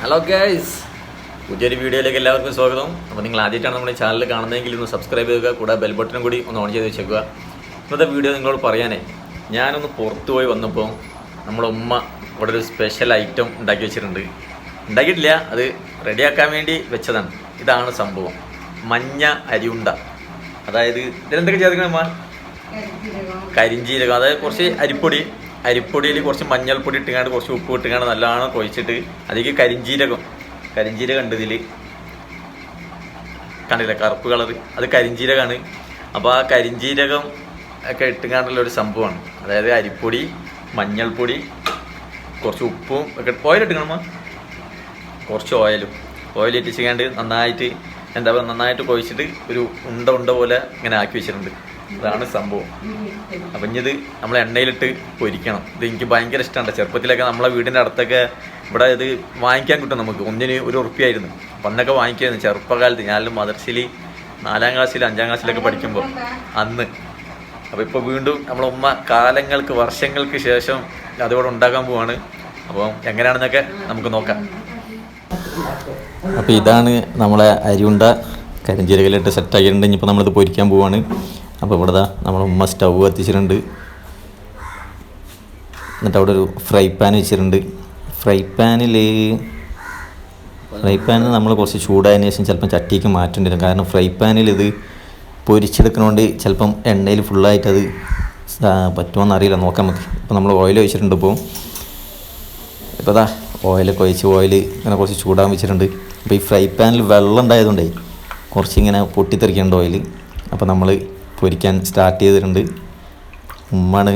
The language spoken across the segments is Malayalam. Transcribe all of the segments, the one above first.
ഹലോ ഗൈസ്, പുതിയൊരു വീഡിയോയിലേക്ക് എല്ലാവർക്കും സ്വാഗതം. അപ്പോൾ നിങ്ങൾ ആദ്യമായിട്ടാണ് നമ്മുടെ ചാനൽ കാണുന്നതെങ്കിൽ ഒന്ന് സബ്സ്ക്രൈബ് ചെയ്യുക, കൂടെ ബെൽ ബട്ടണും കൂടി ഒന്ന് ഓൺ ചെയ്ത് വെച്ചേക്കുക. ഇന്നത്തെ വീഡിയോ നിങ്ങളോട് പറയാനേ, ഞാനൊന്ന് പുറത്തു പോയി വന്നപ്പോൾ നമ്മുടെ ഉമ്മ ഇവിടെ ഒരു സ്പെഷ്യൽ ഐറ്റം ഉണ്ടാക്കി വെച്ചിട്ടുണ്ട്. ഉണ്ടാക്കിയിട്ടില്ല, അത് റെഡിയാക്കാൻ വേണ്ടി വെച്ചതാണ്. ഇതാണ് സംഭവം, മഞ്ഞ അരിയുണ്ട. അതായത് ഇതിലെന്തൊക്കെ ചേർക്കണം അമ്മ? കരിഞ്ജീരകം, അതായത് കുറച്ച് അരിപ്പൊടിയിൽ കുറച്ച് മഞ്ഞൾപ്പൊടി ഇട്ടുകാണ്ട് കുറച്ച് ഉപ്പ് ഇട്ടുകാണ്ട് നല്ലോണം കുഴച്ചിട്ട് അതിലേക്ക് കരിഞ്ജീരകം ഉണ്ട്. ഇതിൽ കണ്ടില്ല, കറുപ്പ് കളറ്, അത് കരിഞ്ജീരകമാണ്. അപ്പോൾ ആ കരിഞ്ജീരകം ഒക്കെ ഇട്ടുകാണ്ടുള്ള ഒരു സംഭവമാണ്. അതായത് അരിപ്പൊടി, മഞ്ഞൾപ്പൊടി, കുറച്ച് ഉപ്പും ഒക്കെ. ഓയിലിട്ടുകണമ്മ, കുറച്ച് ഓയിൽ ഇട്ടിച്ചുകാണ്ട് നന്നായിട്ട് നന്നായിട്ട് കുഴച്ചിട്ട് ഒരു ഉണ്ട പോലെ ഇങ്ങനെ ആക്കി വെച്ചിട്ടുണ്ട്. അതാണ് സംഭവം. അപ്പം ഇനി ഇത് നമ്മൾ എണ്ണയിലിട്ട് പൊരിക്കണം. ഇത് എനിക്ക് ഭയങ്കര ഇഷ്ടമാണ്. ചെറുപ്പത്തിലൊക്കെ നമ്മളെ വീടിൻ്റെ അടുത്തൊക്കെ ഇവിടെ ഇത് വാങ്ങിക്കാൻ കിട്ടും. നമുക്ക് ഒന്നിന് ₹1 അപ്പം അന്നൊക്കെ വാങ്ങിക്കായിരുന്നു ചെറുപ്പകാലത്ത്. ഞാനും മദർസിൽ 4ാം ക്ലാസ്സിൽ 5ാം ക്ലാസ്സിലൊക്കെ പഠിക്കുമ്പോൾ അന്ന്. അപ്പോൾ ഇപ്പോൾ വീണ്ടും നമ്മളെ ഉമ്മ വർഷങ്ങൾക്ക് ശേഷം അതിവിടെ ഉണ്ടാക്കാൻ പോവാണ്. അപ്പം എങ്ങനെയാണെന്നൊക്കെ നമുക്ക് നോക്കാം. അപ്പോൾ ഇതാണ് നമ്മളെ അരിയുണ്ട കരിഞ്ജീരകയിലിട്ട് സെറ്റാക്കിയിട്ടുണ്ട്. ഇനിയിപ്പോൾ നമ്മളിത് പൊരിക്കാൻ പോവാണ്. അപ്പോൾ ഇവിടെ നമ്മളെ ഉമ്മ സ്റ്റൗ കത്തിച്ചിട്ടുണ്ട്. എന്നിട്ട് അവിടെ ഒരു ഫ്രൈ പാൻ വെച്ചിട്ടുണ്ട്. ഫ്രൈ പാനിൽ നമ്മൾ കുറച്ച് ചൂടായതിനു ശേഷം ചിലപ്പം ചട്ടിക്ക് മാറ്റേണ്ടി വരും. കാരണം ഫ്രൈ പാനിൽ ഇത് പൊരിച്ചെടുക്കുന്നതുകൊണ്ട് ചിലപ്പം എണ്ണയിൽ ഫുള്ളായിട്ടത് പറ്റുമോയെന്ന് അറിയില്ല, നോക്കാൻ മതി. ഇപ്പോൾ നമ്മൾ ഓയിൽ ഒഴിച്ചിട്ടുണ്ട്. ഇപ്പോൾ ഇതാ ഓയിലൊക്കെ ഒഴിച്ച് ഇങ്ങനെ കുറച്ച് ചൂടാൻ വെച്ചിട്ടുണ്ട്. അപ്പോൾ ഈ ഫ്രൈ പാനിൽ വെള്ളം ഉണ്ടായതുകൊണ്ടേ കുറച്ചിങ്ങനെ പൊട്ടിത്തെറിക്കേണ്ട ഓയിൽ. അപ്പോൾ നമ്മൾ പൊരിക്കാൻ സ്റ്റാർട്ട് ചെയ്തിട്ടുണ്ട്. ഉമ്മാണ്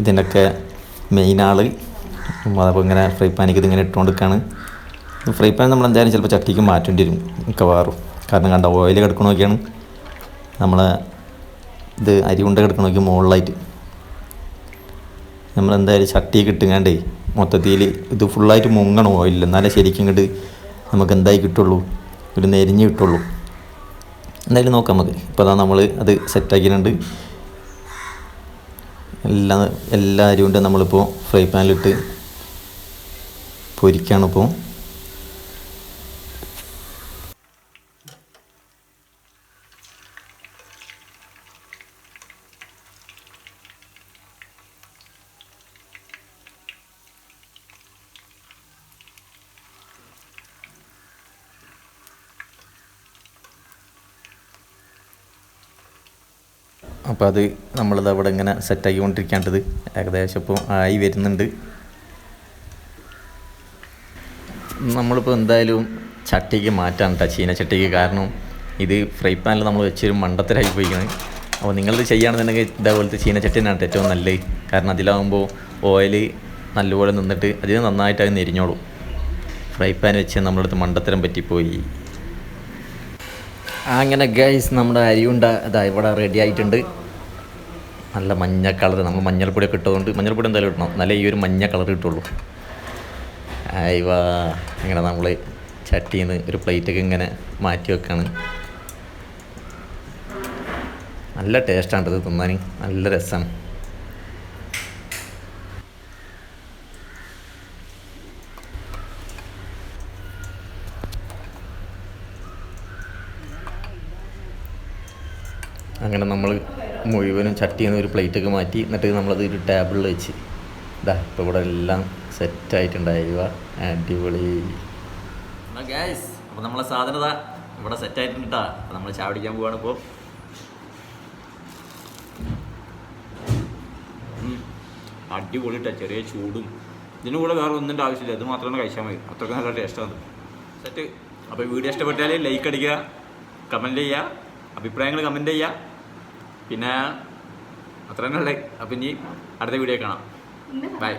ഇതിൻ്റെയൊക്കെ മെയിൻ ആൾ. അപ്പോൾ ഇങ്ങനെ ഫ്രൈ പാനിക്ക് ഇതിങ്ങനെ ഇട്ടുകൊണ്ടിരിക്കുകയാണ്. ഫ്രൈ പാൻ നമ്മൾ എന്തായാലും ചിലപ്പോൾ ചട്ടിക്ക് മാറ്റേണ്ടി വരും മിക്കവാറും. കാരണം കണ്ട ഓയിൽ കിടക്കണമൊക്കെയാണ് നമ്മളെ ഇത് അരിയുണ്ട കിടക്കണമൊക്കെ മുകളിലായിട്ട്. നമ്മളെന്തായാലും ചട്ടിയൊക്കെ ഇട്ടുങ്ങാണ്ടേ മൊത്തത്തിൽ ഇത് ഫുള്ളായിട്ട് മുങ്ങണം ഓയിലിൽ, എന്നാലേ ശരിക്കും ഇങ്ങോട്ട് നമുക്ക് എന്തായി കിട്ടുള്ളൂ, ഒരു നെരിഞ്ഞ് കിട്ടുള്ളൂ. എന്തായാലും നോക്കാം നമുക്ക്. ഇപ്പോൾ അതാ നമ്മൾ അത് സെറ്റാക്കിയിട്ടുണ്ട്. എല്ലാ അരിയുണ്ട് നമ്മളിപ്പോൾ ഫ്രൈ പാനിലിട്ട് പൊരിക്കുകയാണ്. ഇപ്പോൾ അപ്പോൾ അത് നമ്മളിത് അവിടെ ഇങ്ങനെ സെറ്റാക്കിക്കൊണ്ടിരിക്കേണ്ടത് ഏകദേശം ഇപ്പോൾ ആയി വരുന്നുണ്ട്. നമ്മളിപ്പോൾ എന്തായാലും ചട്ടിക്ക് മാറ്റാണ് കേട്ടോ, ചീനച്ചട്ടിക്ക്. കാരണം ഇത് ഫ്രൈ പാനിൽ നമ്മൾ വെച്ചൊരു മണ്ടത്തരായി പോയിക്കുന്നത്. അപ്പോൾ നിങ്ങളിത് ചെയ്യുകയാണെന്നുണ്ടെങ്കിൽ ഇതേപോലത്തെ ചീനച്ചട്ടി തന്നെയാണ് ഏറ്റവും നല്ലത്. കാരണം അതിലാകുമ്പോൾ ഓയിൽ നല്ലപോലെ നിന്നിട്ട് അതിന് നന്നായിട്ട് അത് നെരിഞ്ഞോളും. ഫ്രൈ പാൻ വെച്ച് നമ്മളടുത്ത് മണ്ടത്തരം പറ്റിപ്പോയി. അങ്ങനെ ഗൈസ്, നമ്മുടെ അരിയുണ്ട അതാ ഇവിടെ റെഡി ആയിട്ടുണ്ട്. നല്ല മഞ്ഞ കളർ, നമ്മൾ മഞ്ഞൾപ്പൊടിയൊക്കെ ഇട്ടതുകൊണ്ട് മഞ്ഞൾപ്പൊടി എന്തായാലും ഇടണം, നല്ല ഈ ഒരു മഞ്ഞ കളർ കിട്ടുള്ളൂ. ഇങ്ങനെ നമ്മൾ ചട്ടിയിൽ നിന്ന് ഒരു പ്ലേറ്റൊക്കെ ഇങ്ങനെ മാറ്റി വെക്കാണ്. നല്ല ടേസ്റ്റാണ് ഇത് തിന്നാൻ, നല്ല രസമാണ്. അങ്ങനെ നമ്മൾ മുഴുവനും ചട്ടിയിൽ നിന്ന് ഒരു പ്ലേറ്റൊക്കെ മാറ്റി, എന്നിട്ട് നമ്മളത് ഒരു ടേബിളിൽ വെച്ച് ഇപ്പോൾ ഇവിടെ എല്ലാം സെറ്റായിട്ടുണ്ടായിരിക്കുക. അടിപൊളി. ഗൈസ്, അപ്പോൾ നമ്മളെ സാധനത ഇവിടെ സെറ്റായിട്ടുണ്ട് കേട്ടോ. അപ്പോൾ നമ്മൾ ചായ പിടിക്കാൻ പോവാണ് ഇപ്പോൾ. അടിപൊളി കേട്ടോ, ചെറിയ ചൂടും. ഇതിന് കൂടെ വേറെ ഒന്നിൻ്റെ ആവശ്യമില്ല, ഇത് മാത്രമേ കഴിച്ചാൽ മതി. അത്രയ്ക്ക് നല്ല ടേസ്റ്റാണ് സെറ്റ്. അപ്പോൾ വീഡിയോ ഇഷ്ടപ്പെട്ടാൽ ലൈക്ക് അടിക്കുക, കമൻറ്റ് ചെയ്യുക, അഭിപ്രായങ്ങൾ കമൻറ്റ് ചെയ്യുക. പിന്നെ അത്ര തന്നെ ഉള്ളത്. അപ്പം ഇനി അടുത്ത വീഡിയോ കാണാം. ബൈ.